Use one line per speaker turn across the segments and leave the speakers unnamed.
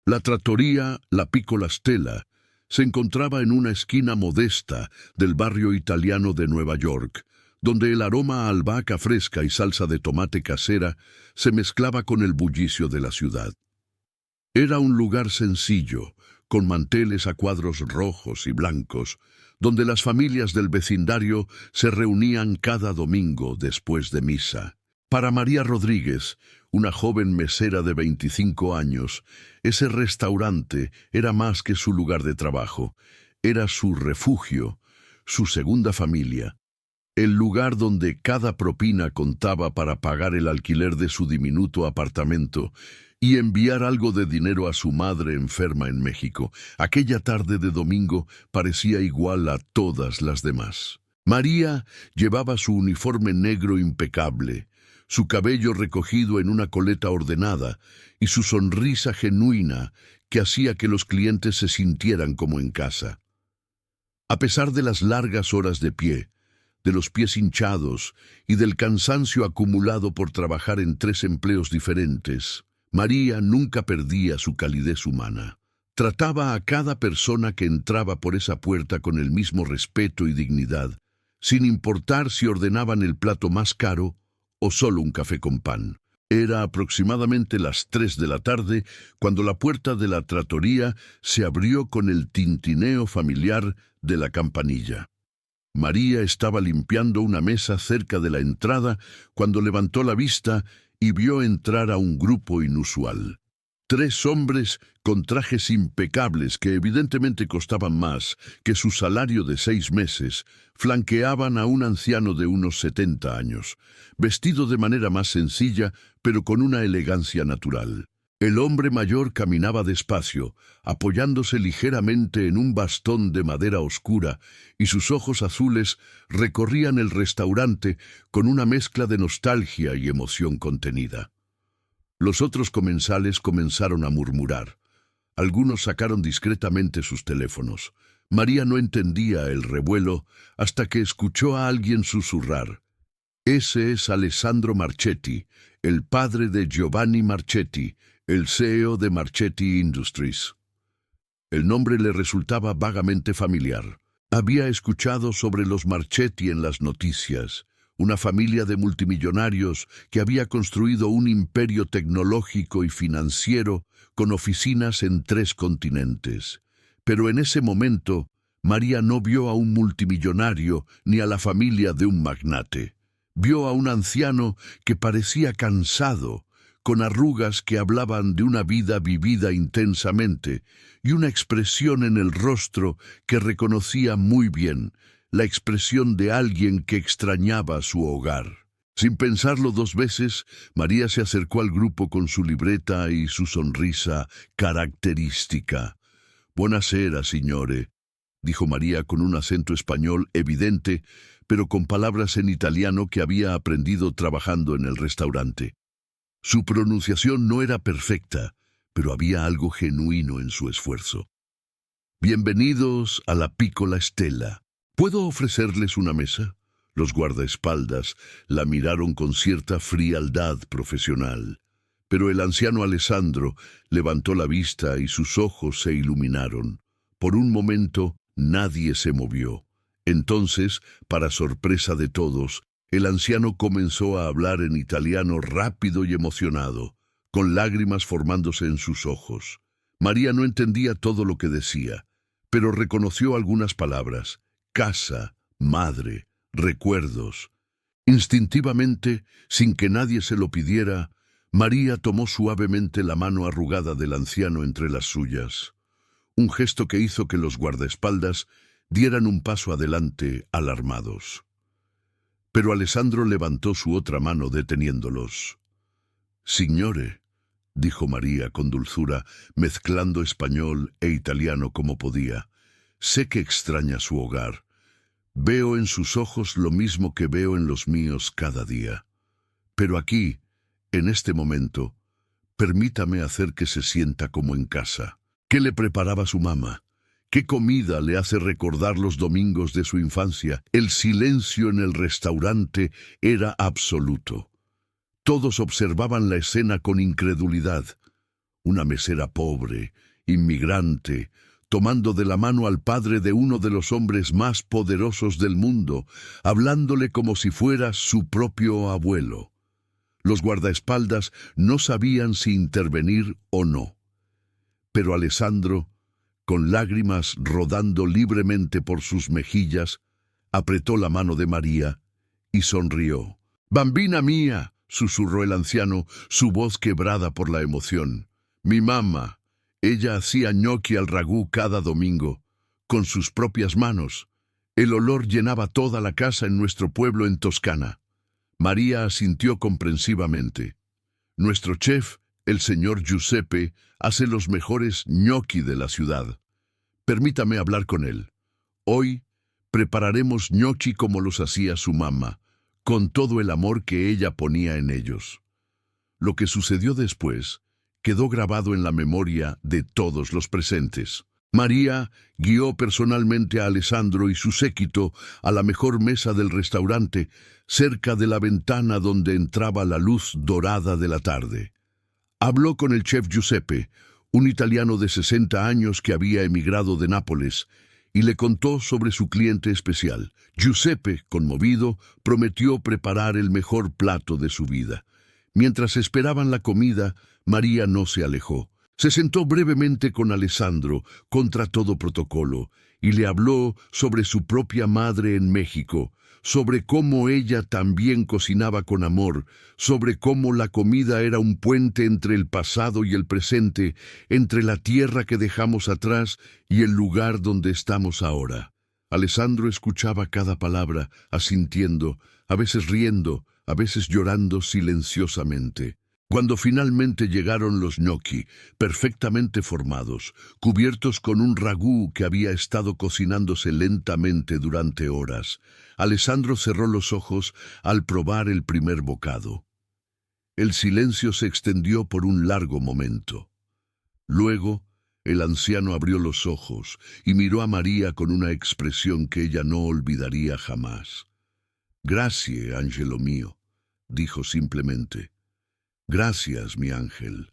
La trattoria La Piccola Stella se encontraba en una esquina modesta del barrio italiano de Nueva York, donde el aroma a albahaca fresca y salsa de tomate casera se mezclaba con el bullicio de la ciudad. Era un lugar sencillo, con manteles a cuadros rojos y blancos, donde las familias del vecindario se reunían cada domingo después de misa. Para María Rodríguez, una joven mesera de 25 años, ese restaurante era más que su lugar de trabajo, era su refugio, su segunda familia, el lugar donde cada propina contaba para pagar el alquiler de su diminuto apartamento y enviar algo de dinero a su madre enferma en México. Aquella tarde de domingo parecía igual a todas las demás. María llevaba su uniforme negro impecable, su cabello recogido en una coleta ordenada y su sonrisa genuina que hacía que los clientes se sintieran como en casa. A pesar de las largas horas de pie, de los pies hinchados y del cansancio acumulado por trabajar en 3 empleos diferentes, María nunca perdía su calidez humana. Trataba a cada persona que entraba por esa puerta con el mismo respeto y dignidad, sin importar si ordenaban el plato más caro o solo un café con pan. Era aproximadamente las 3 de la tarde cuando la puerta de la trattoria se abrió con el tintineo familiar de la campanilla. María estaba limpiando una mesa cerca de la entrada cuando levantó la vista y vio entrar a un grupo inusual. 3 hombres con trajes impecables que evidentemente costaban más que su salario de 6 meses, flanqueaban a un anciano de unos 70 años, vestido de manera más sencilla, pero con una elegancia natural. El hombre mayor caminaba despacio, apoyándose ligeramente en un bastón de madera oscura, y sus ojos azules recorrían el restaurante con una mezcla de nostalgia y emoción contenida. Los otros comensales comenzaron a murmurar. Algunos sacaron discretamente sus teléfonos. María no entendía el revuelo hasta que escuchó a alguien susurrar. Ese es Alessandro Marchetti, el padre de Giovanni Marchetti, el CEO de Marchetti Industries. El nombre le resultaba vagamente familiar. Había escuchado sobre los Marchetti en las noticias, una familia de multimillonarios que había construido un imperio tecnológico y financiero con oficinas en 3 continentes. Pero en ese momento, María no vio a un multimillonario ni a la familia de un magnate. Vio a un anciano que parecía cansado, con arrugas que hablaban de una vida vivida intensamente y una expresión en el rostro que reconocía muy bien, la expresión de alguien que extrañaba su hogar. Sin pensarlo 2 veces, María se acercó al grupo con su libreta y su sonrisa característica. «Buonasera, signore», dijo María con un acento español evidente, pero con palabras en italiano que había aprendido trabajando en el restaurante. Su pronunciación no era perfecta, pero había algo genuino en su esfuerzo. «Bienvenidos a La Piccola Stella. ¿Puedo ofrecerles una mesa?» Los guardaespaldas la miraron con cierta frialdad profesional, pero el anciano Alessandro levantó la vista y sus ojos se iluminaron. Por un momento nadie se movió. Entonces, para sorpresa de todos, el anciano comenzó a hablar en italiano rápido y emocionado, con lágrimas formándose en sus ojos. María no entendía todo lo que decía, pero reconoció algunas palabras: casa, madre, recuerdos. Instintivamente, sin que nadie se lo pidiera, María tomó suavemente la mano arrugada del anciano entre las suyas, un gesto que hizo que los guardaespaldas dieran un paso adelante, alarmados. Pero Alessandro levantó su otra mano deteniéndolos. «Signore», dijo María con dulzura, mezclando español e italiano como podía, «sé que extraña su hogar. Veo en sus ojos lo mismo que veo en los míos cada día. Pero aquí, en este momento, permítame hacer que se sienta como en casa. ¿Qué le preparaba su mamá? ¿Qué comida le hace recordar los domingos de su infancia? El silencio en el restaurante era absoluto. Todos observaban la escena con incredulidad. una mesera pobre, inmigrante, tomando de la mano al padre de uno de los hombres más poderosos del mundo, hablándole como si fuera su propio abuelo. Los guardaespaldas no sabían si intervenir o no. Pero Alessandro, con lágrimas rodando libremente por sus mejillas, apretó la mano de María y sonrió. «Bambina mía», susurró el anciano, su voz quebrada por la emoción. «Mi mamá». Ella hacía ñoqui al ragú cada domingo, con sus propias manos. El olor llenaba toda la casa en nuestro pueblo en Toscana. María asintió comprensivamente. Nuestro chef, el señor Giuseppe, hace los mejores ñoqui de la ciudad. Permítame hablar con él. Hoy prepararemos ñoqui como los hacía su mamá, con todo el amor que ella ponía en ellos. Lo que sucedió después quedó grabado en la memoria de todos los presentes. María guió personalmente a Alessandro y su séquito a la mejor mesa del restaurante, cerca de la ventana donde entraba la luz dorada de la tarde. Habló con el chef Giuseppe, un italiano de 60 años que había emigrado de Nápoles, y le contó sobre su cliente especial. Giuseppe, conmovido, prometió preparar el mejor plato de su vida. Mientras esperaban la comida, María no se alejó. Se sentó brevemente con Alessandro, contra todo protocolo, y le habló sobre su propia madre en México, sobre cómo ella también cocinaba con amor, sobre cómo la comida era un puente entre el pasado y el presente, entre la tierra que dejamos atrás y el lugar donde estamos ahora. Alessandro escuchaba cada palabra, asintiendo, a veces riendo, a veces llorando silenciosamente. Cuando finalmente llegaron los ñoqui, perfectamente formados, cubiertos con un ragú que había estado cocinándose lentamente durante horas, Alessandro cerró los ojos al probar el primer bocado. El silencio se extendió por un largo momento. Luego, el anciano abrió los ojos y miró a María con una expresión que ella no olvidaría jamás. «Grazie, angelo mío», dijo simplemente. «Gracias, mi ángel.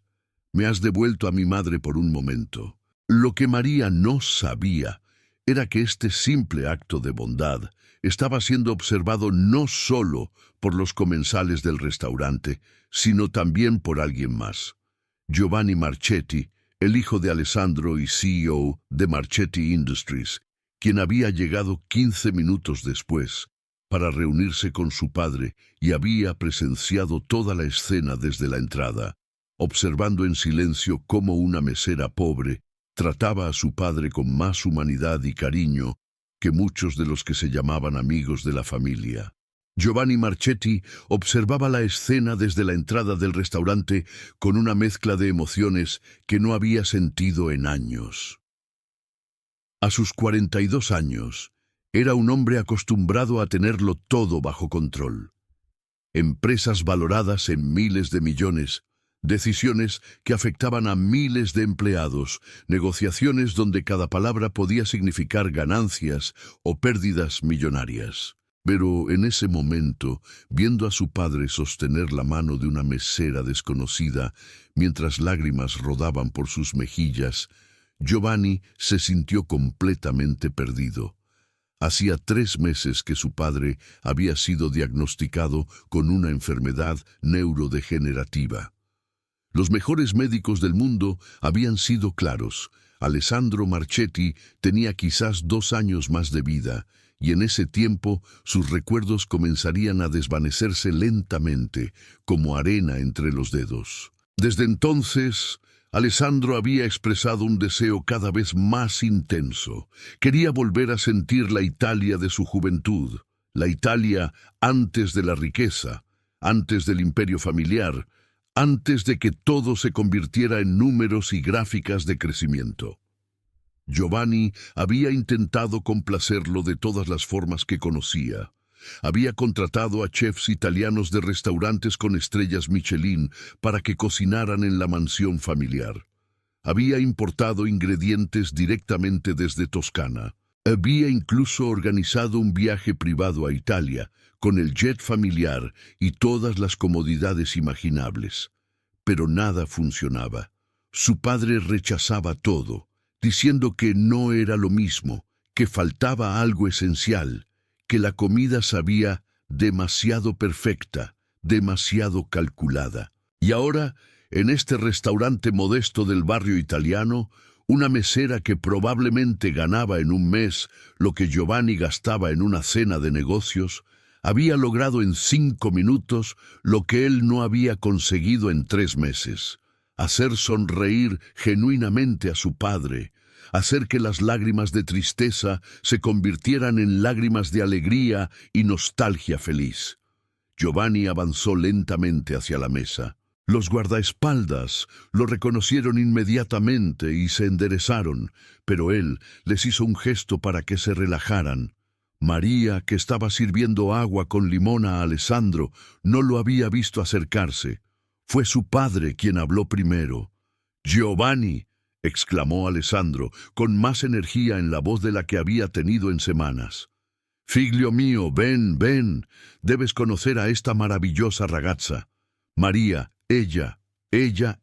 Me has devuelto a mi madre por un momento». Lo que María no sabía era que este simple acto de bondad estaba siendo observado no solo por los comensales del restaurante, sino también por alguien más. Giovanni Marchetti, el hijo de Alessandro y CEO de Marchetti Industries, quien había llegado 15 minutos después para reunirse con su padre y había presenciado toda la escena desde la entrada, observando en silencio cómo una mesera pobre trataba a su padre con más humanidad y cariño que muchos de los que se llamaban amigos de la familia. Giovanni Marchetti observaba la escena desde la entrada del restaurante con una mezcla de emociones que no había sentido en años. A sus 42 años, era un hombre acostumbrado a tenerlo todo bajo control. Empresas valoradas en miles de millones, decisiones que afectaban a miles de empleados, negociaciones donde cada palabra podía significar ganancias o pérdidas millonarias. Pero en ese momento, viendo a su padre sostener la mano de una mesera desconocida, mientras lágrimas rodaban por sus mejillas, Giovanni se sintió completamente perdido. Hacía 3 meses que su padre había sido diagnosticado con una enfermedad neurodegenerativa. Los mejores médicos del mundo habían sido claros. Alessandro Marchetti tenía quizás 2 años más de vida, y en ese tiempo sus recuerdos comenzarían a desvanecerse lentamente, como arena entre los dedos. Desde entonces, Alessandro había expresado un deseo cada vez más intenso. Quería volver a sentir la Italia de su juventud, la Italia antes de la riqueza, antes del imperio familiar, antes de que todo se convirtiera en números y gráficas de crecimiento. Giovanni había intentado complacerlo de todas las formas que conocía. Había contratado a chefs italianos de restaurantes con estrellas Michelin para que cocinaran en la mansión familiar. Había importado ingredientes directamente desde Toscana. Había incluso organizado un viaje privado a Italia, con el jet familiar y todas las comodidades imaginables. Pero nada funcionaba. Su padre rechazaba todo, diciendo que no era lo mismo, que faltaba algo esencial, que la comida sabía demasiado perfecta, demasiado calculada. Y ahora, en este restaurante modesto del barrio italiano, una mesera que probablemente ganaba en un mes lo que Giovanni gastaba en una cena de negocios, había logrado en 5 minutos lo que él no había conseguido en 3 meses. Hacer sonreír genuinamente a su padre, hacer que las lágrimas de tristeza se convirtieran en lágrimas de alegría y nostalgia feliz. Giovanni avanzó lentamente hacia la mesa. Los guardaespaldas lo reconocieron inmediatamente y se enderezaron, pero él les hizo un gesto para que se relajaran. María, que estaba sirviendo agua con limón a Alessandro, no lo había visto acercarse. Fue su padre quien habló primero. «Giovanni», exclamó Alessandro, con más energía en la voz de la que había tenido en semanas. «Figlio mío, ven, ven, debes conocer a esta maravillosa ragazza. María, ella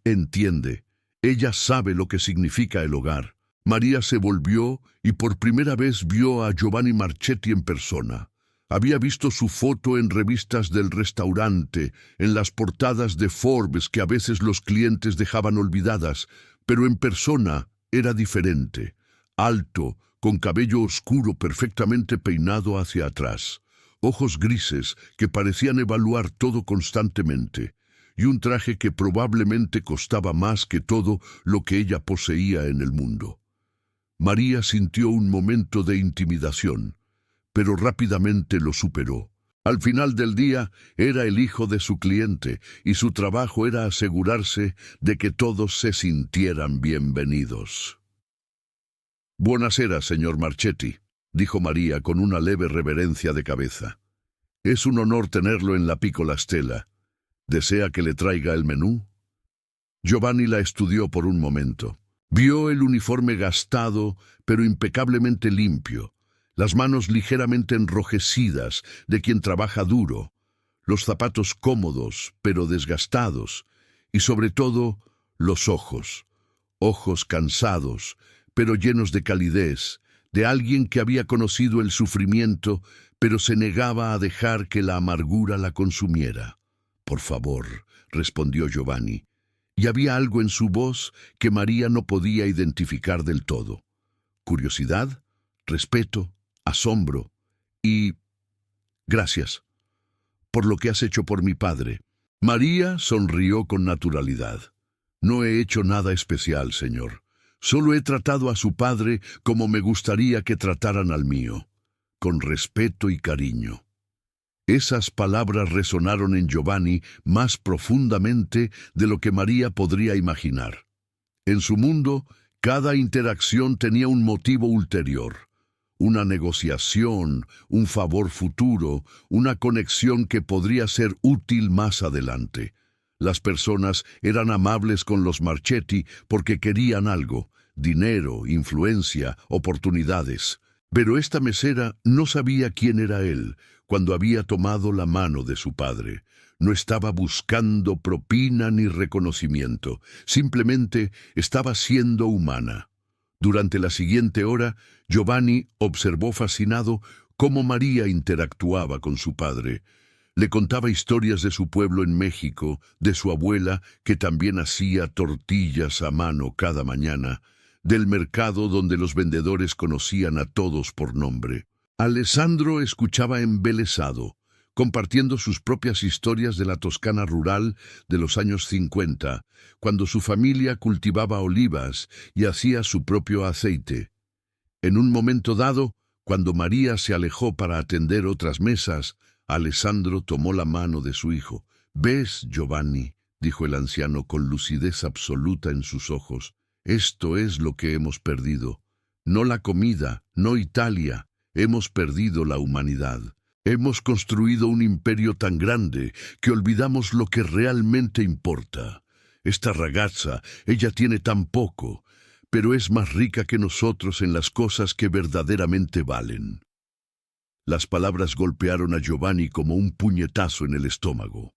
entiende, ella sabe lo que significa el hogar». María se volvió y por primera vez vio a Giovanni Marchetti en persona. Había visto su foto en revistas del restaurante, en las portadas de Forbes que a veces los clientes dejaban olvidadas, pero en persona era diferente. Alto, con cabello oscuro perfectamente peinado hacia atrás, ojos grises que parecían evaluar todo constantemente, y un traje que probablemente costaba más que todo lo que ella poseía en el mundo. María sintió un momento de intimidación, pero rápidamente lo superó. Al final del día, era el hijo de su cliente, y su trabajo era asegurarse de que todos se sintieran bienvenidos. «Buonasera, señor Marchetti», dijo María con una leve reverencia de cabeza. «Es un honor tenerlo en la Piccola Stella. ¿Desea que le traiga el menú?» Giovanni la estudió por un momento. Vio el uniforme gastado, pero impecablemente limpio, las manos ligeramente enrojecidas de quien trabaja duro, los zapatos cómodos, pero desgastados, y sobre todo, los ojos cansados, pero llenos de calidez, de alguien que había conocido el sufrimiento, pero se negaba a dejar que la amargura la consumiera. «Por favor», respondió Giovanni, y había algo en su voz que María no podía identificar del todo. Curiosidad, respeto, asombro y «Gracias por lo que has hecho por mi padre». María sonrió con naturalidad. «No he hecho nada especial, señor. Solo he tratado a su padre como me gustaría que trataran al mío, con respeto y cariño». Esas palabras resonaron en Giovanni más profundamente de lo que María podría imaginar. En su mundo, cada interacción tenía un motivo ulterior, una negociación, un favor futuro, una conexión que podría ser útil más adelante. Las personas eran amables con los Marchetti porque querían algo, dinero, influencia, oportunidades. Pero esta mesera no sabía quién era él cuando había tomado la mano de su padre. No estaba buscando propina ni reconocimiento, simplemente estaba siendo humana. Durante la siguiente hora, Giovanni observó fascinado cómo María interactuaba con su padre. Le contaba historias de su pueblo en México, de su abuela, que también hacía tortillas a mano cada mañana, del mercado donde los vendedores conocían a todos por nombre. Alessandro escuchaba embelesado, compartiendo sus propias historias de la Toscana rural de los años 50, cuando su familia cultivaba olivas y hacía su propio aceite. En un momento dado, cuando María se alejó para atender otras mesas, Alessandro tomó la mano de su hijo. «¿Ves, Giovanni?», dijo el anciano con lucidez absoluta en sus ojos. «Esto es lo que hemos perdido. No la comida, no Italia. Hemos perdido la humanidad. Hemos construido un imperio tan grande que olvidamos lo que realmente importa. Esta ragazza, ella tiene tan poco, pero es más rica que nosotros en las cosas que verdaderamente valen». Las palabras golpearon a Giovanni como un puñetazo en el estómago.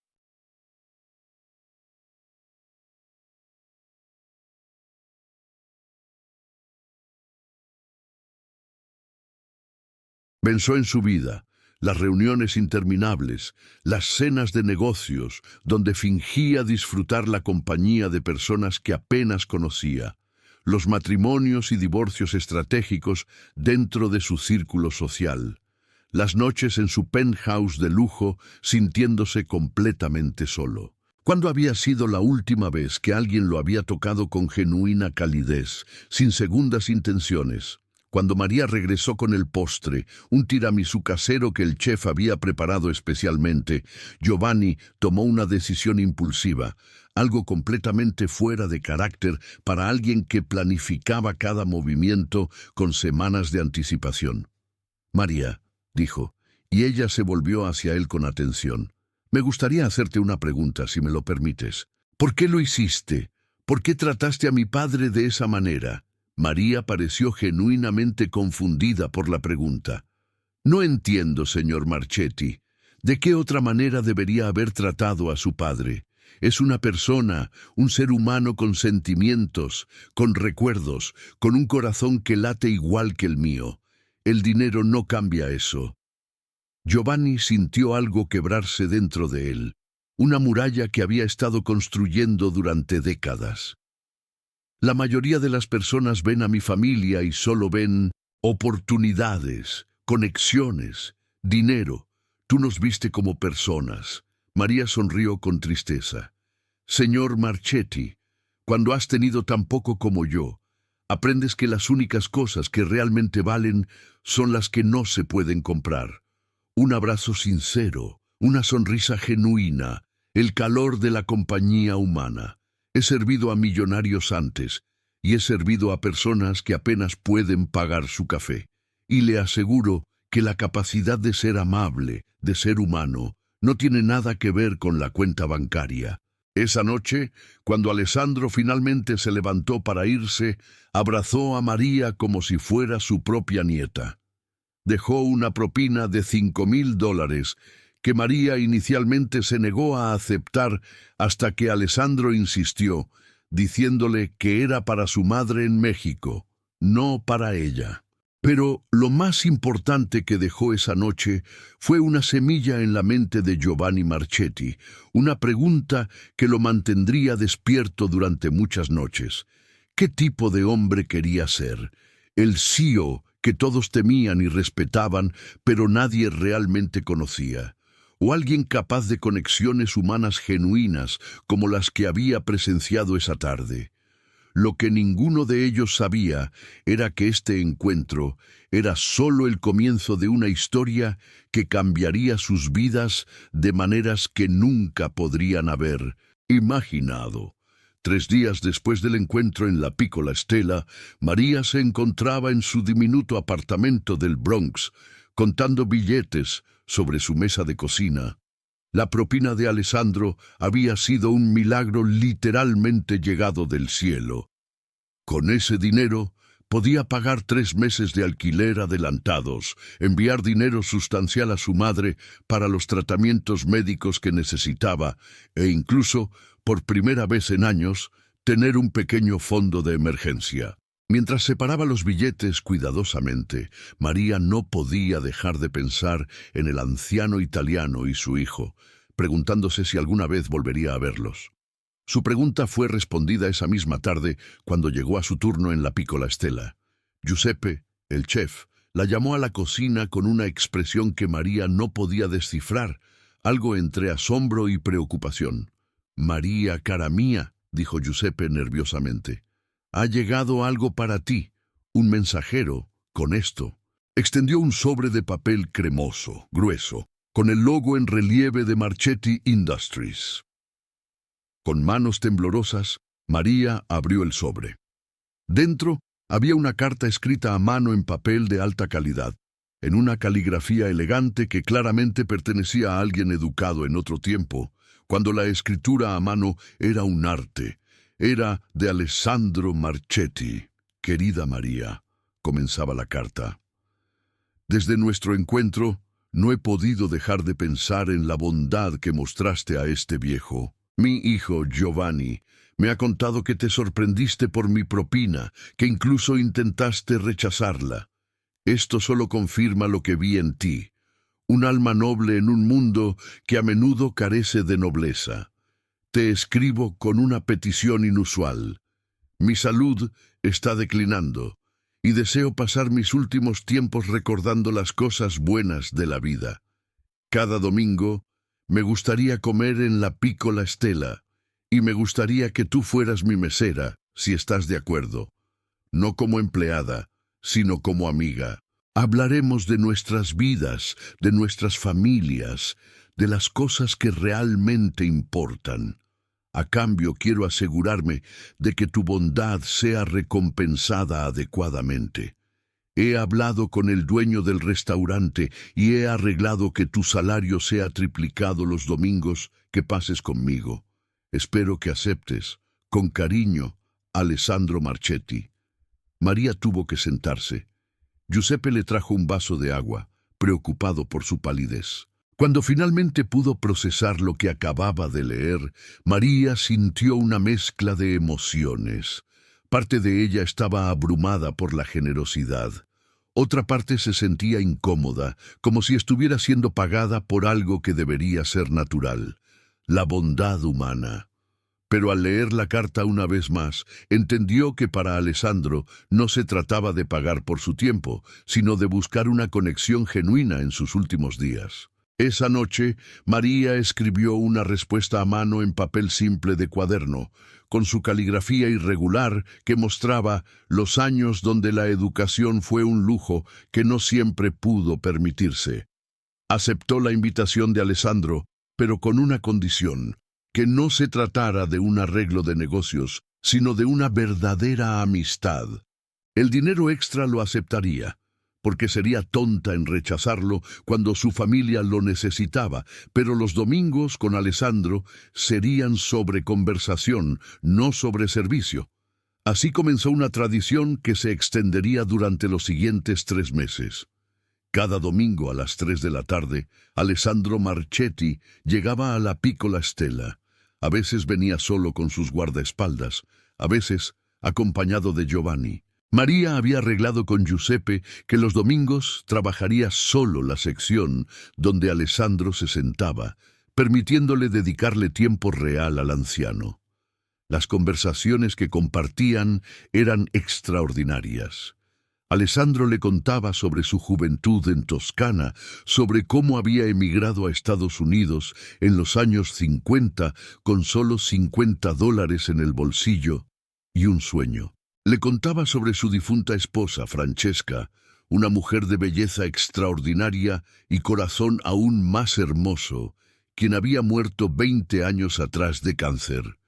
Pensó en su vida, las reuniones interminables, las cenas de negocios, donde fingía disfrutar la compañía de personas que apenas conocía, los matrimonios y divorcios estratégicos dentro de su círculo social, las noches en su penthouse de lujo sintiéndose completamente solo. ¿Cuándo había sido la última vez que alguien lo había tocado con genuina calidez, sin segundas intenciones? Cuando María regresó con el postre, un tiramisú casero que el chef había preparado especialmente, Giovanni tomó una decisión impulsiva, algo completamente fuera de carácter para alguien que planificaba cada movimiento con semanas de anticipación. María, dijo, y ella se volvió hacia él con atención. Me gustaría hacerte una pregunta, si me lo permites. ¿Por qué lo hiciste? ¿Por qué trataste a mi padre de esa manera? María pareció genuinamente confundida por la pregunta. No entiendo, señor Marchetti. ¿De qué otra manera debería haber tratado a su padre? Es una persona, un ser humano con sentimientos, con recuerdos, con un corazón que late igual que el mío. El dinero no cambia eso. Giovanni sintió algo quebrarse dentro de él, una muralla que había estado construyendo durante décadas. La mayoría de las personas ven a mi familia y solo ven oportunidades, conexiones, dinero. Tú nos viste como personas. María sonrió con tristeza. Señor Marchetti, cuando has tenido tan poco como yo, aprendes que las únicas cosas que realmente valen son las que no se pueden comprar. Un abrazo sincero, una sonrisa genuina, el calor de la compañía humana. He servido a millonarios antes y he servido a personas que apenas pueden pagar su café. Y le aseguro que la capacidad de ser amable, de ser humano, no tiene nada que ver con la cuenta bancaria. Esa noche, cuando Alessandro finalmente se levantó para irse, abrazó a María como si fuera su propia nieta. Dejó una propina de $5,000 que María inicialmente se negó a aceptar hasta que Alessandro insistió, diciéndole que era para su madre en México, no para ella. Pero lo más importante que dejó esa noche fue una semilla en la mente de Giovanni Marchetti, una pregunta que lo mantendría despierto durante muchas noches. ¿Qué tipo de hombre quería ser? El CEO que todos temían y respetaban, pero nadie realmente conocía. O alguien capaz de conexiones humanas genuinas como las que había presenciado esa tarde. Lo que ninguno de ellos sabía era que este encuentro era solo el comienzo de una historia que cambiaría sus vidas de maneras que nunca podrían haber imaginado. 3 días después del encuentro en la Piccola Stella, María se encontraba en su diminuto apartamento del Bronx, contando billetes sobre su mesa de cocina. La propina de Alessandro había sido un milagro literalmente llegado del cielo. Con ese dinero podía pagar 3 meses de alquiler adelantados, enviar dinero sustancial a su madre para los tratamientos médicos que necesitaba e incluso, por primera vez en años, tener un pequeño fondo de emergencia. Mientras separaba los billetes cuidadosamente, María no podía dejar de pensar en el anciano italiano y su hijo, preguntándose si alguna vez volvería a verlos. Su pregunta fue respondida esa misma tarde cuando llegó a su turno en la Piccola Stella. Giuseppe, el chef, la llamó a la cocina con una expresión que María no podía descifrar, algo entre asombro y preocupación. «María, cara mía», dijo Giuseppe nerviosamente. «Ha llegado algo para ti, un mensajero, con esto». Extendió un sobre de papel cremoso, grueso, con el logo en relieve de Marchetti Industries. Con manos temblorosas, María abrió el sobre. Dentro había una carta escrita a mano en papel de alta calidad, en una caligrafía elegante que claramente pertenecía a alguien educado en otro tiempo, cuando la escritura a mano era un arte. Era de Alessandro Marchetti. «Querida María», comenzaba la carta. «Desde nuestro encuentro, no he podido dejar de pensar en la bondad que mostraste a este viejo. Mi hijo Giovanni me ha contado que te sorprendiste por mi propina, que incluso intentaste rechazarla. Esto solo confirma lo que vi en ti, un alma noble en un mundo que a menudo carece de nobleza. Te escribo con una petición inusual. Mi salud está declinando y deseo pasar mis últimos tiempos recordando las cosas buenas de la vida. Cada domingo me gustaría comer en la Piccola Stella y me gustaría que tú fueras mi mesera, si estás de acuerdo. No como empleada, sino como amiga. Hablaremos de nuestras vidas, de nuestras familias, de las cosas que realmente importan. A cambio, quiero asegurarme de que tu bondad sea recompensada adecuadamente. He hablado con el dueño del restaurante y he arreglado que tu salario sea triplicado los domingos que pases conmigo. Espero que aceptes. Con cariño, Alessandro Marchetti. María tuvo que sentarse. Giuseppe le trajo un vaso de agua, preocupado por su palidez. Cuando finalmente pudo procesar lo que acababa de leer, María sintió una mezcla de emociones. Parte de ella estaba abrumada por la generosidad. Otra parte se sentía incómoda, como si estuviera siendo pagada por algo que debería ser natural, la bondad humana. Pero al leer la carta una vez más, entendió que para Alessandro no se trataba de pagar por su tiempo, sino de buscar una conexión genuina en sus últimos días. Esa noche, María escribió una respuesta a mano en papel simple de cuaderno, con su caligrafía irregular que mostraba los años donde la educación fue un lujo que no siempre pudo permitirse. Aceptó la invitación de Alessandro, pero con una condición: que no se tratara de un arreglo de negocios, sino de una verdadera amistad. El dinero extra lo aceptaría, porque sería tonta en rechazarlo cuando su familia lo necesitaba, pero los domingos con Alessandro serían sobre conversación, no sobre servicio. Así comenzó una tradición que se extendería durante los siguientes 3 meses. Cada domingo a las 3 de la tarde, Alessandro Marchetti llegaba a la Piccola Stella. A veces venía solo con sus guardaespaldas, a veces acompañado de Giovanni. María había arreglado con Giuseppe que los domingos trabajaría solo la sección donde Alessandro se sentaba, permitiéndole dedicarle tiempo real al anciano. Las conversaciones que compartían eran extraordinarias. Alessandro le contaba sobre su juventud en Toscana, sobre cómo había emigrado a Estados Unidos en los años 50 con solo $50 en el bolsillo y un sueño. Le contaba sobre su difunta esposa, Francesca, una mujer de belleza extraordinaria y corazón aún más hermoso, quien había muerto 20 años atrás de cáncer.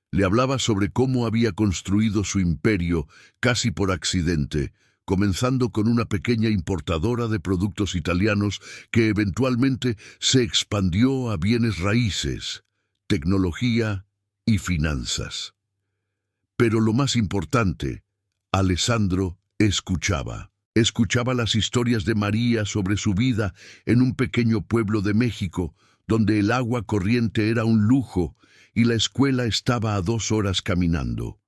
Le hablaba sobre cómo había construido su imperio casi por accidente, comenzando con una pequeña importadora de productos italianos que eventualmente se expandió a bienes raíces, tecnología y finanzas. Pero lo más importante, Alessandro escuchaba. Escuchaba las historias de María sobre su vida en un pequeño pueblo de México, donde el agua corriente era un lujo y la escuela estaba a 2 horas caminando.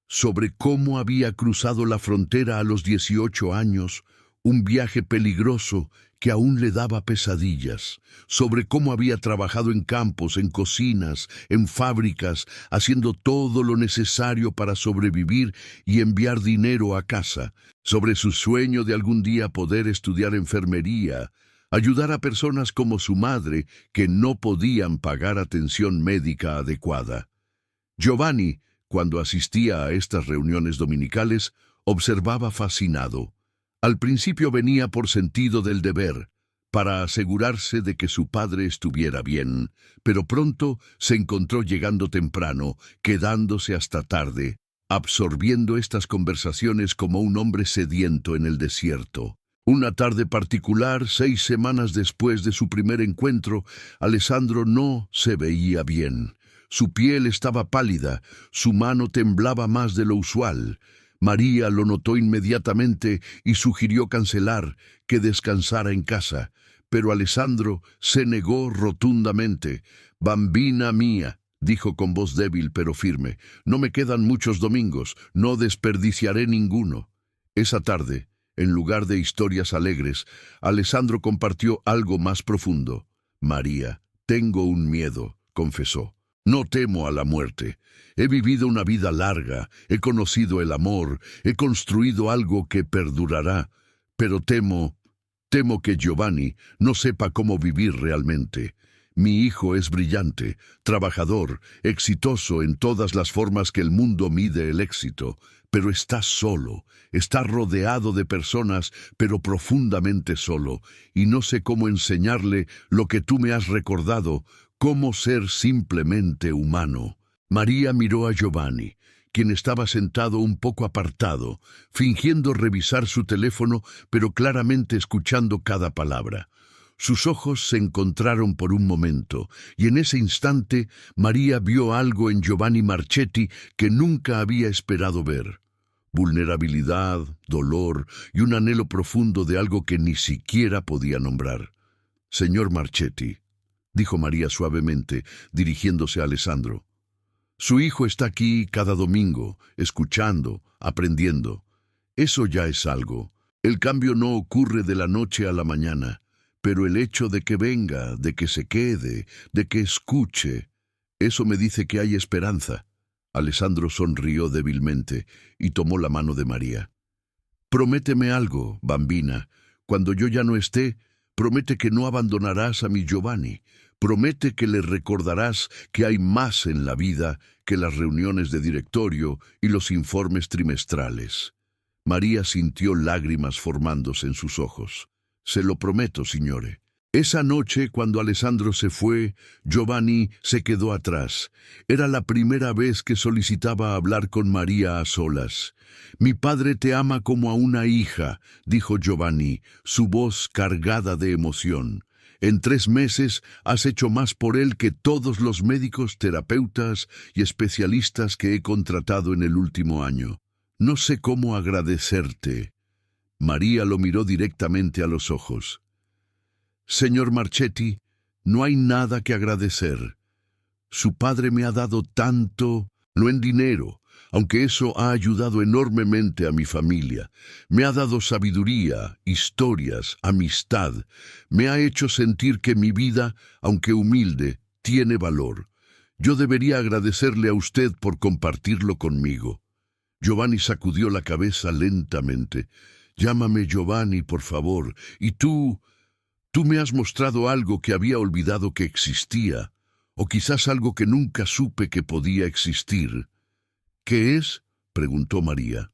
Sobre cómo había cruzado la frontera a los 18 años, un viaje peligroso que aún le daba pesadillas, sobre cómo había trabajado en campos, en cocinas, en fábricas, haciendo todo lo necesario para sobrevivir y enviar dinero a casa, sobre su sueño de algún día poder estudiar enfermería, ayudar a personas como su madre que no podían pagar atención médica adecuada. Giovanni, cuando asistía a estas reuniones dominicales, observaba fascinado. Al principio venía por sentido del deber, para asegurarse de que su padre estuviera bien, pero pronto se encontró llegando temprano, quedándose hasta tarde, absorbiendo estas conversaciones como un hombre sediento en el desierto. Una tarde particular, 6 semanas después de su primer encuentro, Alessandro no se veía bien. Su piel estaba pálida, su mano temblaba más de lo usual. María lo notó inmediatamente y sugirió cancelar, que descansara en casa. Pero Alessandro se negó rotundamente. «Bambina mía», dijo con voz débil pero firme, «no me quedan muchos domingos, no desperdiciaré ninguno». Esa tarde, En lugar de historias alegres, Alessandro compartió algo más profundo. María, tengo un miedo, confesó. No temo a la muerte. He vivido una vida larga, he conocido el amor, he construido algo que perdurará, pero temo que Giovanni no sepa cómo vivir realmente. Mi hijo es brillante, trabajador, exitoso en todas las formas que el mundo mide el éxito, pero está solo, está rodeado de personas, pero profundamente solo, y no sé cómo enseñarle lo que tú me has recordado, cómo ser simplemente humano. María miró a Giovanni, quien estaba sentado un poco apartado, fingiendo revisar su teléfono, pero claramente escuchando cada palabra. Sus ojos se encontraron por un momento, y en ese instante María vio algo en Giovanni Marchetti que nunca había esperado ver. Vulnerabilidad, dolor y un anhelo profundo de algo que ni siquiera podía nombrar. «Señor Marchetti», dijo María suavemente, dirigiéndose a Alessandro. «Su hijo está aquí cada domingo, escuchando, aprendiendo. Eso ya es algo. El cambio no ocurre de la noche a la mañana. Pero el hecho de que venga, de que se quede, de que escuche, eso me dice que hay esperanza». Alessandro sonrió débilmente y tomó la mano de María. «Prométeme algo, bambina. Cuando yo ya no esté, promete que no abandonarás a mi Giovanni. Promete que le recordarás que hay más en la vida que las reuniones de directorio y los informes trimestrales». María sintió lágrimas formándose en sus ojos. «Se lo prometo, signore». Esa noche, cuando Alessandro se fue, Giovanni se quedó atrás. Era la primera vez que solicitaba hablar con María a solas. «Mi padre te ama como a una hija», dijo Giovanni, su voz cargada de emoción. «En 3 meses has hecho más por él que todos los médicos, terapeutas y especialistas que he contratado en el último año. No sé cómo agradecerte». María lo miró directamente a los ojos. «Señor Marchetti, no hay nada que agradecer. Su padre me ha dado tanto, no en dinero, aunque eso ha ayudado enormemente a mi familia. Me ha dado sabiduría, historias, amistad. Me ha hecho sentir que mi vida, aunque humilde, tiene valor. Yo debería agradecerle a usted por compartirlo conmigo». Giovanni sacudió la cabeza lentamente. «Llámame Giovanni, por favor. Y tú me has mostrado algo que había olvidado que existía, o quizás algo que nunca supe que podía existir». «¿Qué es?», preguntó María.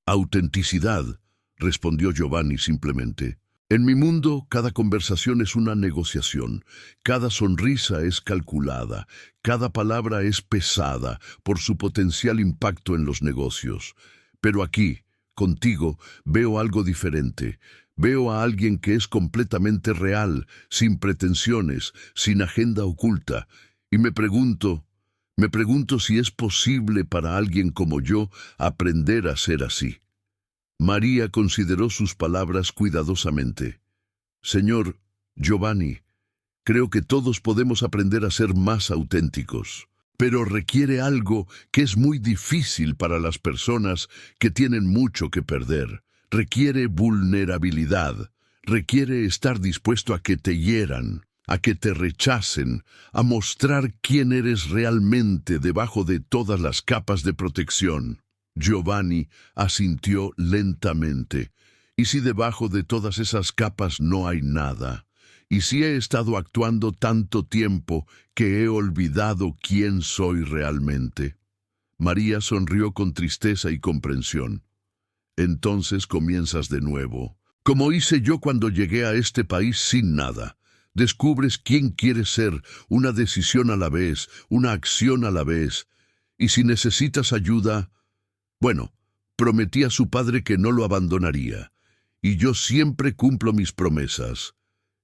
«Autenticidad», respondió Giovanni simplemente. «En mi mundo, cada conversación es una negociación, cada sonrisa es calculada, cada palabra es pesada por su potencial impacto en los negocios. Pero aquí, contigo, veo algo diferente. Veo a alguien que es completamente real, sin pretensiones, sin agenda oculta, y me pregunto si es posible para alguien como yo aprender a ser así». María consideró sus palabras cuidadosamente. «Señor Giovanni, creo que todos podemos aprender a ser más auténticos, pero requiere algo que es muy difícil para las personas que tienen mucho que perder. Requiere vulnerabilidad, requiere estar dispuesto a que te hieran, a que te rechacen, a mostrar quién eres realmente debajo de todas las capas de protección». Giovanni asintió lentamente. «¿Y si debajo de todas esas capas no hay nada? ¿Y si he estado actuando tanto tiempo que he olvidado quién soy realmente?» María sonrió con tristeza y comprensión. «Entonces comienzas de nuevo, como hice yo cuando llegué a este país sin nada. Descubres quién quieres ser, una decisión a la vez, una acción a la vez. Y si necesitas ayuda, bueno, prometí a su padre que no lo abandonaría, y yo siempre cumplo mis promesas».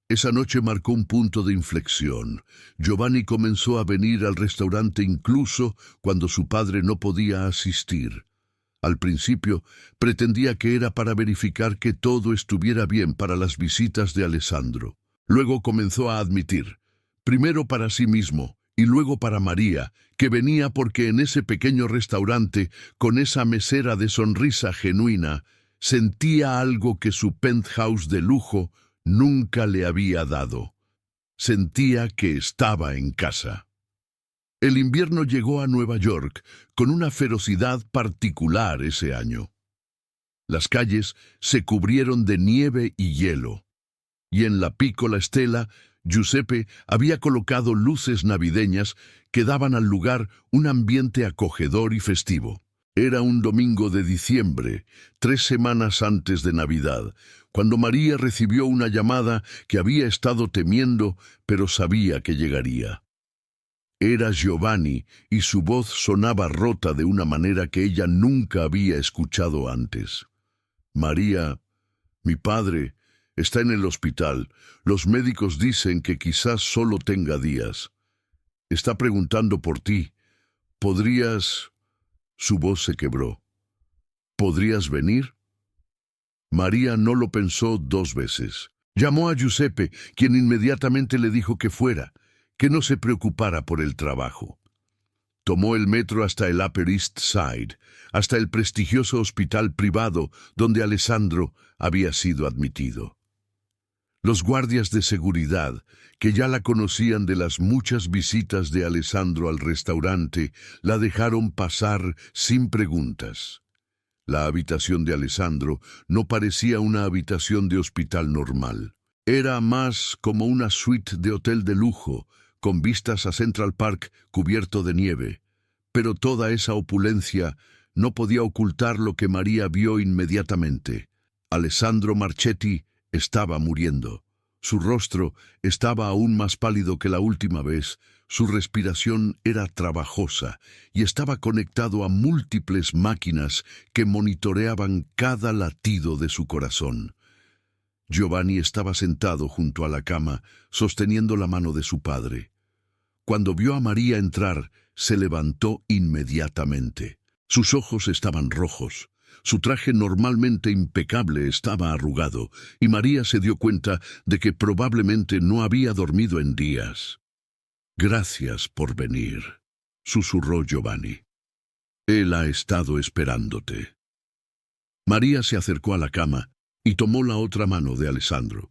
Esa noche marcó un punto de inflexión. Giovanni comenzó a venir al restaurante incluso cuando su padre no podía asistir. Al principio, pretendía que era para verificar que todo estuviera bien para las visitas de Alessandro. Luego comenzó a admitir, primero para sí mismo y luego para María, que venía porque en ese pequeño restaurante, con esa mesera de sonrisa genuina, Sentía algo que su penthouse de lujo nunca le había dado. Sentía que estaba en casa. El invierno llegó a Nueva York con una ferocidad particular ese año. Las calles se cubrieron de nieve y hielo, y en la Piccola Stella, Giuseppe había colocado luces navideñas que daban al lugar un ambiente acogedor y festivo. Era un domingo de diciembre, 3 semanas antes de Navidad, cuando María recibió una llamada que había estado temiendo, pero sabía que llegaría. Era Giovanni, y su voz sonaba rota de una manera que ella nunca había escuchado antes. María, mi padre, está en el hospital. Los médicos dicen que quizás solo tenga días. Está preguntando por ti. ¿Podrías...? Su voz se quebró. ¿Podrías venir? María no lo pensó 2 veces. Llamó a Giuseppe, quien inmediatamente le dijo que fuera, que no se preocupara por el trabajo. Tomó el metro hasta el Upper East Side, hasta el prestigioso hospital privado donde Alessandro había sido admitido. Los guardias de seguridad, que ya la conocían de las muchas visitas de Alessandro al restaurante, la dejaron pasar sin preguntas. La habitación de Alessandro no parecía una habitación de hospital normal. Era más como una suite de hotel de lujo, con vistas a Central Park cubierto de nieve. Pero toda esa opulencia no podía ocultar lo que María vio inmediatamente. Alessandro Marchetti estaba muriendo. Su rostro estaba aún más pálido que la última vez, su respiración era trabajosa y estaba conectado a múltiples máquinas que monitoreaban cada latido de su corazón. Giovanni estaba sentado junto a la cama, sosteniendo la mano de su padre. Cuando vio a María entrar, se levantó inmediatamente. Sus ojos estaban rojos. Su traje normalmente impecable estaba arrugado, y María se dio cuenta de que probablemente no había dormido en días. «Gracias por venir», susurró Giovanni. «Él ha estado esperándote». María se acercó a la cama y tomó la otra mano de Alessandro.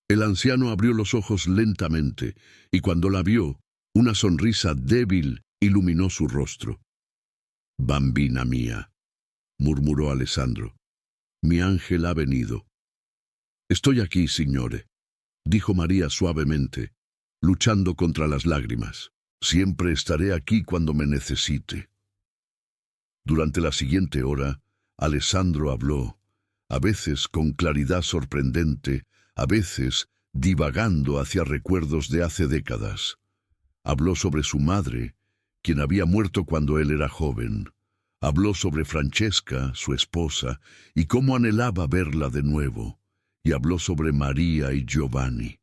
El anciano abrió los ojos lentamente, y cuando la vio, una sonrisa débil iluminó su rostro. «Bambina mía», murmuró Alessandro. «Mi ángel ha venido». «Estoy aquí, signore», dijo María suavemente, luchando contra las lágrimas. «Siempre estaré aquí cuando me necesite». Durante la siguiente hora, Alessandro habló, a veces con claridad sorprendente, a veces divagando hacia recuerdos de hace décadas. Habló sobre su madre, quien había muerto cuando él era joven. Habló sobre Francesca, su esposa, y cómo anhelaba verla de nuevo. Y habló sobre María y Giovanni.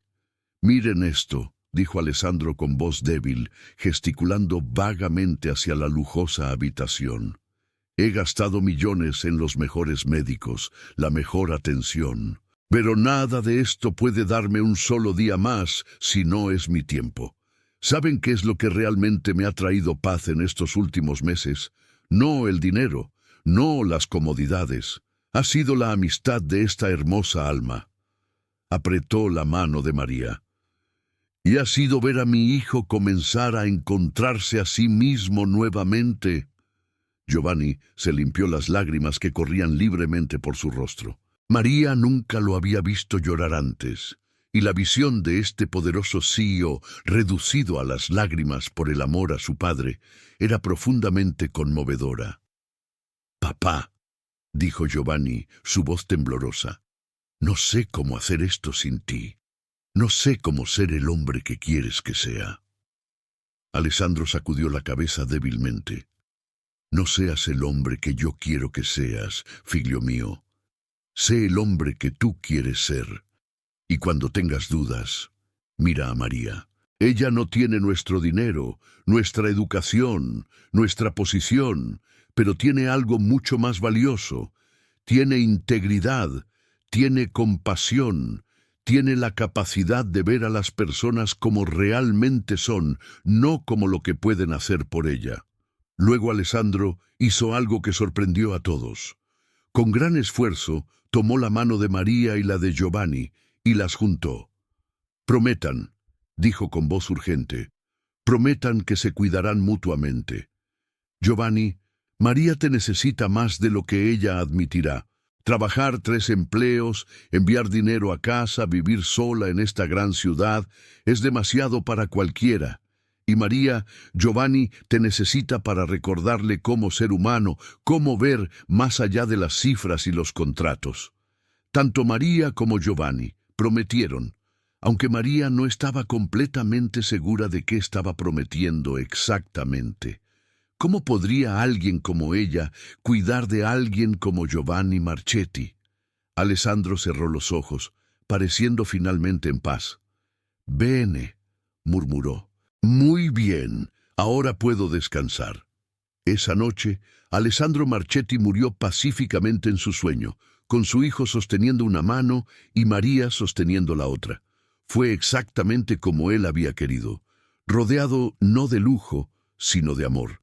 «Miren esto», dijo Alessandro con voz débil, gesticulando vagamente hacia la lujosa habitación. «He gastado millones en los mejores médicos, la mejor atención. Pero nada de esto puede darme un solo día más si no es mi tiempo. ¿Saben qué es lo que realmente me ha traído paz en estos últimos meses? No el dinero, no las comodidades. Ha sido la amistad de esta hermosa alma». Apretó la mano de María. «Y ha sido ver a mi hijo comenzar a encontrarse a sí mismo nuevamente». Giovanni se limpió las lágrimas que corrían libremente por su rostro. María nunca lo había visto llorar antes, y la visión de este poderoso CEO, reducido a las lágrimas por el amor a su padre, era profundamente conmovedora. «Papá», dijo Giovanni, su voz temblorosa, «no sé cómo hacer esto sin ti. No sé cómo ser el hombre que quieres que sea». Alessandro sacudió la cabeza débilmente. «No seas el hombre que yo quiero que seas, figlio mío. Sé el hombre que tú quieres ser. Y cuando tengas dudas, mira a María. Ella no tiene nuestro dinero, nuestra educación, nuestra posición, pero tiene algo mucho más valioso. Tiene integridad, tiene compasión, tiene la capacidad de ver a las personas como realmente son, no como lo que pueden hacer por ella». Luego Alessandro hizo algo que sorprendió a todos. Con gran esfuerzo, tomó la mano de María y la de Giovanni, y las juntó. «Prometan», dijo con voz urgente, «prometan que se cuidarán mutuamente. Giovanni, María te necesita más de lo que ella admitirá. Trabajar 3 empleos, enviar dinero a casa, vivir sola en esta gran ciudad, es demasiado para cualquiera. Y María, Giovanni te necesita para recordarle cómo ser humano, cómo ver más allá de las cifras y los contratos». Tanto María como Giovanni prometieron, aunque María no estaba completamente segura de qué estaba prometiendo exactamente. ¿Cómo podría alguien como ella cuidar de alguien como Giovanni Marchetti? Alessandro cerró los ojos, pareciendo finalmente en paz. «Bene», murmuró. «Muy bien, ahora puedo descansar». Esa noche, Alessandro Marchetti murió pacíficamente en su sueño, con su hijo sosteniendo una mano y María sosteniendo la otra. Fue exactamente como él había querido, rodeado no de lujo, sino de amor.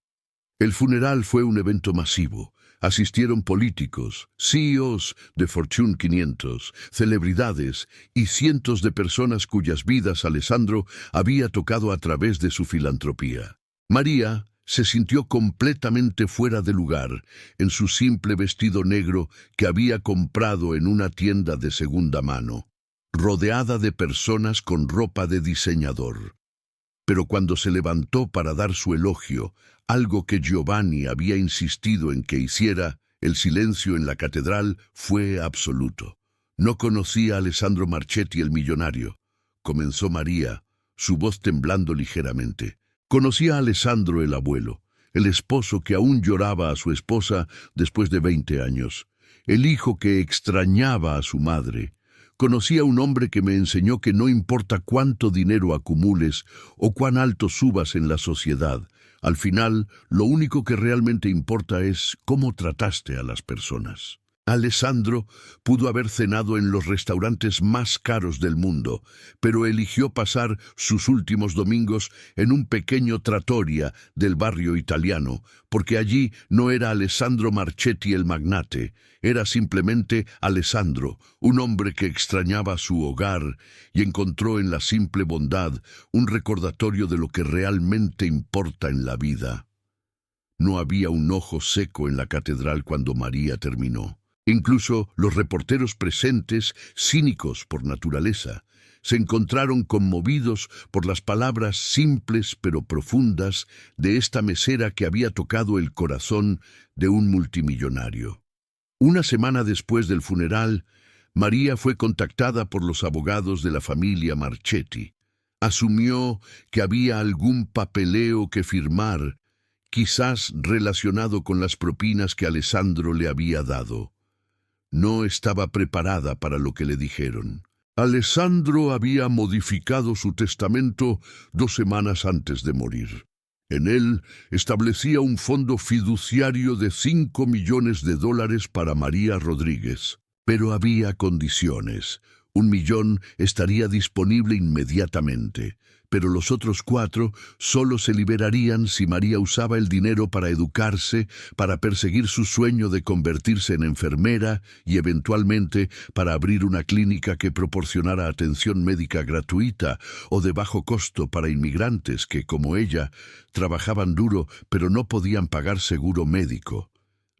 El funeral fue un evento masivo. Asistieron políticos, CEOs de Fortune 500, celebridades y cientos de personas cuyas vidas Alessandro había tocado a través de su filantropía. María se sintió completamente fuera de lugar en su simple vestido negro que había comprado en una tienda de segunda mano, rodeada de personas con ropa de diseñador. Pero cuando se levantó para dar su elogio, algo que Giovanni había insistido en que hiciera, el silencio en la catedral fue absoluto. No conocía a Alessandro Marchetti el millonario. Comenzó María, su voz temblando ligeramente. Conocía a Alessandro el abuelo, el esposo que aún lloraba a su esposa después de 20 años, el hijo que extrañaba a su madre. Conocí a un hombre que me enseñó que no importa cuánto dinero acumules o cuán alto subas en la sociedad, al final lo único que realmente importa es cómo trataste a las personas. Alessandro pudo haber cenado en los restaurantes más caros del mundo, pero eligió pasar sus últimos domingos en un pequeño trattoria del barrio italiano, porque allí no era Alessandro Marchetti el magnate, era simplemente Alessandro, un hombre que extrañaba su hogar y encontró en la simple bondad un recordatorio de lo que realmente importa en la vida. No había un ojo seco en la catedral cuando María terminó. Incluso los reporteros presentes, cínicos por naturaleza, se encontraron conmovidos por las palabras simples pero profundas de esta mesera que había tocado el corazón de un multimillonario. Una semana después del funeral, María fue contactada por los abogados de la familia Marchetti. Asumió que había algún papeleo que firmar, quizás relacionado con las propinas que Alessandro le había dado. No estaba preparada para lo que le dijeron. Alessandro había modificado su testamento 2 semanas antes de morir. En él establecía un fondo fiduciario de $5 millones para María Rodríguez. Pero había condiciones. 1 millón estaría disponible inmediatamente, pero los otros 4 solo se liberarían si María usaba el dinero para educarse, para perseguir su sueño de convertirse en enfermera y eventualmente para abrir una clínica que proporcionara atención médica gratuita o de bajo costo para inmigrantes que, como ella, trabajaban duro pero no podían pagar seguro médico.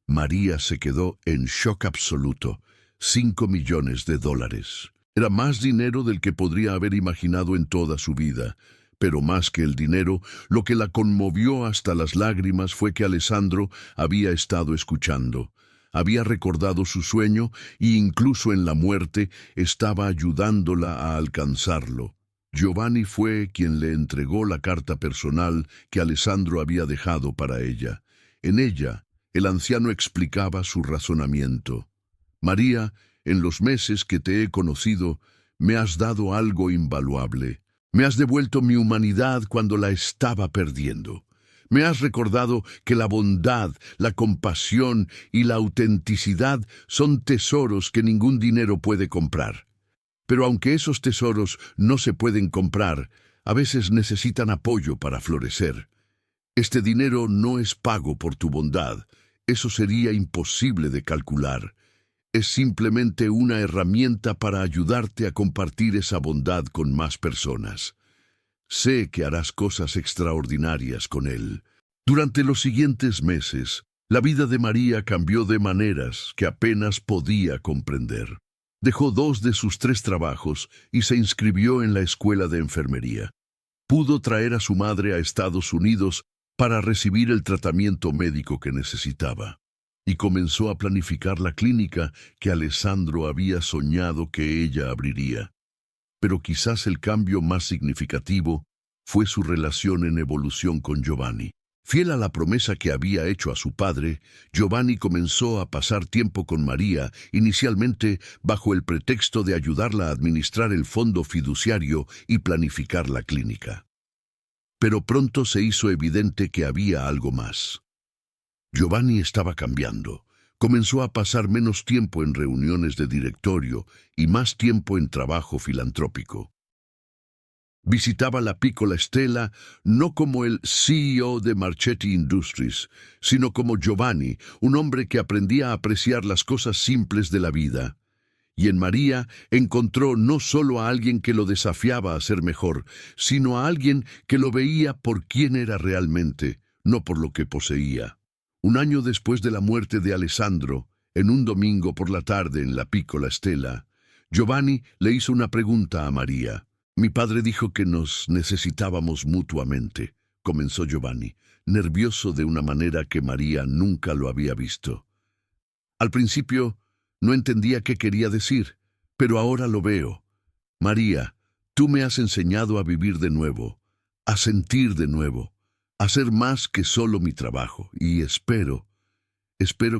María se quedó en shock absoluto. $5 millones. Era más dinero del que podría haber imaginado en toda su vida. Pero más que el dinero, lo que la conmovió hasta las lágrimas fue que Alessandro había estado escuchando. Había recordado su sueño e incluso en la muerte estaba ayudándola a alcanzarlo. Giovanni fue quien le entregó la carta personal que Alessandro había dejado para ella. En ella, el anciano explicaba su razonamiento. «María, en los meses que te he conocido, me has dado algo invaluable. Me has devuelto mi humanidad cuando la estaba perdiendo. Me has recordado que la bondad, la compasión y la autenticidad son tesoros que ningún dinero puede comprar. Pero aunque esos tesoros no se pueden comprar, a veces necesitan apoyo para florecer. Este dinero no es pago por tu bondad, Eso sería imposible de calcular. Es simplemente una herramienta para ayudarte a compartir esa bondad con más personas. Sé que harás cosas extraordinarias con él. Durante los siguientes meses, la vida de María cambió de maneras que apenas podía comprender. Dejó 2 de sus 3 trabajos y se inscribió en la escuela de enfermería. Pudo traer a su madre a Estados Unidos para recibir el tratamiento médico que necesitaba. Y comenzó a planificar la clínica que Alessandro había soñado que ella abriría. Pero quizás el cambio más significativo fue su relación en evolución con Giovanni. Fiel a la promesa que había hecho a su padre, Giovanni comenzó a pasar tiempo con María, inicialmente bajo el pretexto de ayudarla a administrar el fondo fiduciario y planificar la clínica. Pero pronto se hizo evidente que había algo más. Giovanni estaba cambiando. Comenzó a pasar menos tiempo en reuniones de directorio y más tiempo en trabajo filantrópico. Visitaba la Piccola Stella no como el CEO de Marchetti Industries, sino como Giovanni, un hombre que aprendía a apreciar las cosas simples de la vida. Y en María encontró no solo a alguien que lo desafiaba a ser mejor, sino a alguien que lo veía por quién era realmente, no por lo que poseía. Un año después de la muerte de Alessandro, en un domingo por la tarde en la Piccola Stella, Giovanni le hizo una pregunta a María. «Mi padre dijo que nos necesitábamos mutuamente», comenzó Giovanni, nervioso de una manera que María nunca lo había visto. Al principio no entendía qué quería decir, pero ahora lo veo. María, tú me has enseñado a vivir de nuevo, a sentir de nuevo, a ser más que solo mi trabajo, y espero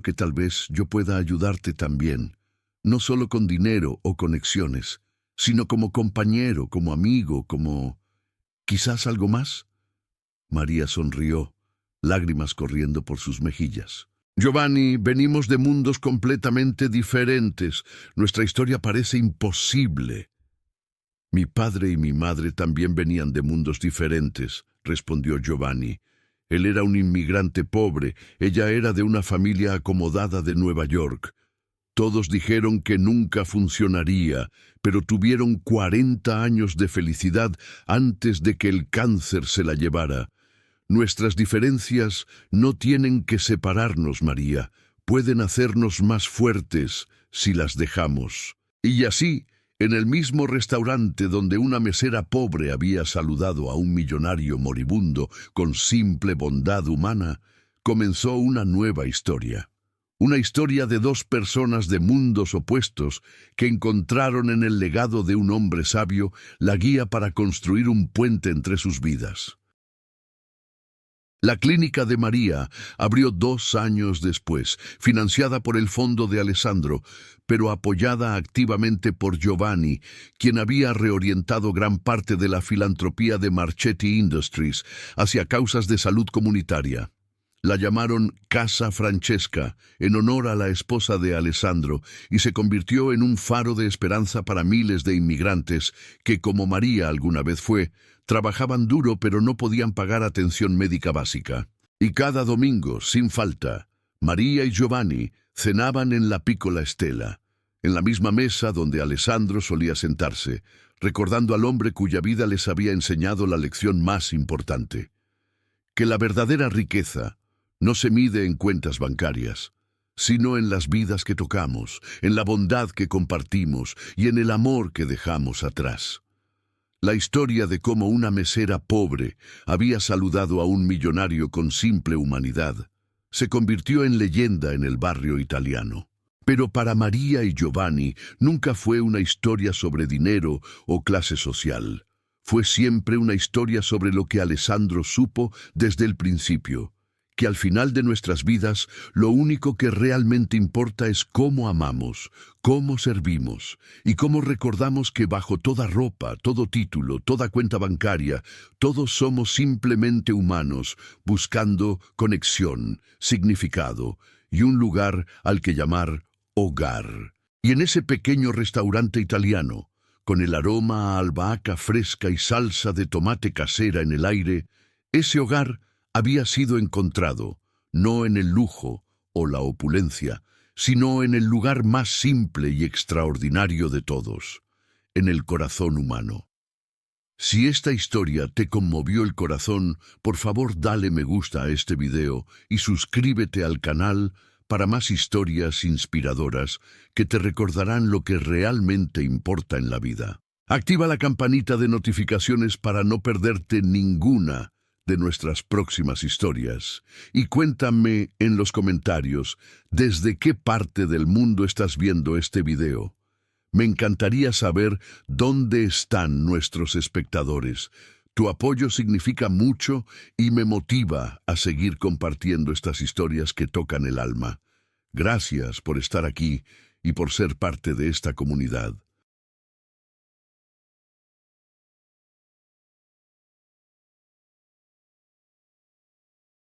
que tal vez yo pueda ayudarte también, no solo con dinero o conexiones, sino como compañero, como amigo, como... ¿quizás algo más? María sonrió, lágrimas corriendo por sus mejillas. Giovanni, venimos de mundos completamente diferentes. Nuestra historia parece imposible. Mi padre y mi madre también venían de mundos diferentes, respondió Giovanni. Él era un inmigrante pobre, ella era de una familia acomodada de Nueva York. Todos dijeron que nunca funcionaría, pero tuvieron 40 años de felicidad antes de que el cáncer se la llevara. Nuestras diferencias no tienen que separarnos, María. Pueden hacernos más fuertes si las dejamos. Y así, en el mismo restaurante donde una mesera pobre había saludado a un millonario moribundo con simple bondad humana, comenzó una nueva historia. Una historia de 2 personas de mundos opuestos que encontraron en el legado de un hombre sabio la guía para construir un puente entre sus vidas. La clínica de María abrió 2 años después, financiada por el fondo de Alessandro, pero apoyada activamente por Giovanni, quien había reorientado gran parte de la filantropía de Marchetti Industries hacia causas de salud comunitaria. La llamaron Casa Francesca, en honor a la esposa de Alessandro, y se convirtió en un faro de esperanza para miles de inmigrantes que, como María alguna vez fue, trabajaban duro pero no podían pagar atención médica básica. Y cada domingo, sin falta, María y Giovanni cenaban en la Piccola Stella, en la misma mesa donde Alessandro solía sentarse, recordando al hombre cuya vida les había enseñado la lección más importante: que la verdadera riqueza no se mide en cuentas bancarias, sino en las vidas que tocamos, en la bondad que compartimos y en el amor que dejamos atrás. La historia de cómo una mesera pobre había saludado a un millonario con simple humanidad se convirtió en leyenda en el barrio italiano. Pero para María y Giovanni nunca fue una historia sobre dinero o clase social. Fue siempre una historia sobre lo que Alessandro supo desde el principio: que al final de nuestras vidas lo único que realmente importa es cómo amamos, cómo servimos y cómo recordamos que bajo toda ropa, todo título, toda cuenta bancaria, todos somos simplemente humanos buscando conexión, significado y un lugar al que llamar hogar. Y en ese pequeño restaurante italiano, con el aroma a albahaca fresca y salsa de tomate casera en el aire, ese hogar había sido encontrado, no en el lujo o la opulencia, sino en el lugar más simple y extraordinario de todos, en el corazón humano. Si esta historia te conmovió el corazón, por favor dale me gusta a este video y suscríbete al canal para más historias inspiradoras que te recordarán lo que realmente importa en la vida. Activa la campanita de notificaciones para no perderte ninguna de nuestras próximas historias. Y cuéntame en los comentarios desde qué parte del mundo estás viendo este video. Me encantaría saber dónde están nuestros espectadores. Tu apoyo significa mucho y me motiva a seguir compartiendo estas historias que tocan el alma. Gracias por estar aquí y por ser parte de esta comunidad.